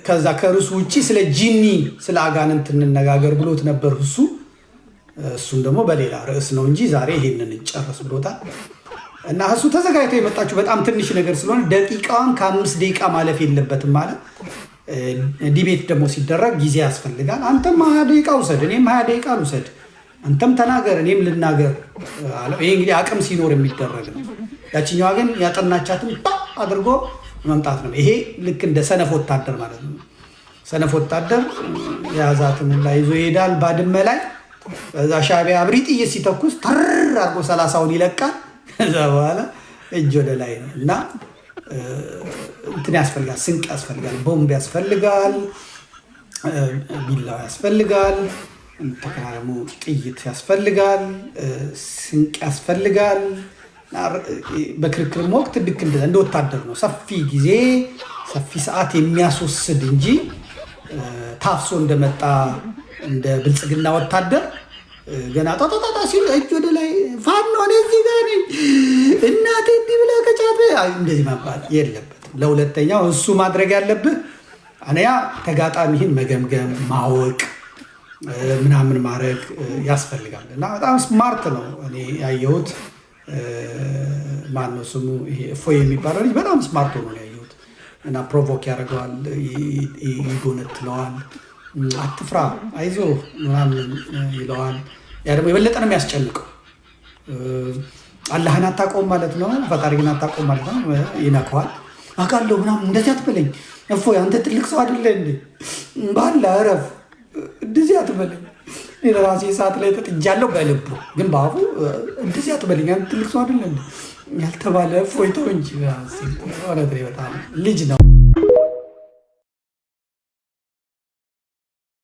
ከዛ ከርሱ ውጪ ስለ ጂኒ ስለ አጋንንት እንነጋገር ብሎት ነበር እሱን ደግሞ በሌላ ርዕስ ነው እንጂ ዛሬ ይሄንን እንጨርስ ብሎታል። እና እሱ ተዘጋጅቶ የመጣችሁ በጣም ትንሽ ነገር ስለሆነ ደቂቃውን ከ5 ደቂቃ ማለፍ የለበትም ማለት ዲቤት ደግሞ ሲደረግ ጊዜ ያስፈልጋል። አንተም 20 ደቂቃ ውሰድ፣ እኔም 20 ደቂቃ ውሰድ፣ አንተም ተናገር እኔም ልናገር አለ። ይሄ እንግዲህ አቅም ሲኖር የሚደረግ ነው። ያቺኛዋ ግን ያጠናቻትን አድርጎ መምጣት ነው። ይሄ ልክ እንደ ሰነፍ ወታደር ማለት ነው። ሰነፍ ወታደር የያዛትን ላይ ይዞ ይሄዳል ባድመ ላይ። ከዛ ሻዕቢያ አብሪ ጥይት ሲተኩስ ተር አድርጎ 30ውን ይለቃል። ከዛ በኋላ እጅ ወደ ላይ ነው እና እንትን ያስፈልጋል፣ ስንቅ ያስፈልጋል፣ ቦምብ ያስፈልጋል፣ ቢላዋ ያስፈልጋል፣ ተከራረሙ ጥይት ያስፈልጋል፣ ስንቅ ያስፈልጋል። በክርክርም ወቅት ልክ እንደ ወታደር ነው። ሰፊ ጊዜ ሰፊ ሰዓት የሚያስወስድ እንጂ ታፍሶ እንደመጣ እንደ ብልጽግና ወታደር ገና ጣጣጣ ሲል እጅ ወደ ላይ ፋኖ እኔ እዚህ ጋር ነኝ እናቴ እንዲህ ብላ ከጫፈ እንደዚህ መባል የለበትም። ለሁለተኛው እሱ ማድረግ ያለብህ አንያ ተጋጣሚህን መገምገም ማወቅ ምናምን ማድረግ ያስፈልጋል። እና በጣም ስማርት ነው። እኔ ያየሁት ማነው ስሙ ይሄ እፎይ የሚባለው ልጅ በጣም ስማርት ሆኖ ነው ያየሁት። እና ፕሮቮክ ያደርገዋል፣ ይጎነትለዋል፣ አትፍራ አይዞ ምናምን ይለዋል። ያ ደግሞ የበለጠ ነው የሚያስጨንቀው። አላህን አታውቀውም ማለት ነው፣ ፈጣሪን አታውቀውም ማለት ነው። ይነካዋል። አውቃለሁ ምናምን እንደዚህ አትበለኝ እፎይ አንተ ትልቅ ሰው አይደለ እንዴ ባላ እረፍ እንደዚህ አትበለኝ። ራሴ ሰዓት ላይ ተጥጃለሁ በልቡ ግን በአፉ እንደዚህ አትበለኝ አንተ ትልቅ ሰው አይደለ እንዴ ያልተባለ እፎይ ተው እንጂ በጣም ልጅ ነው።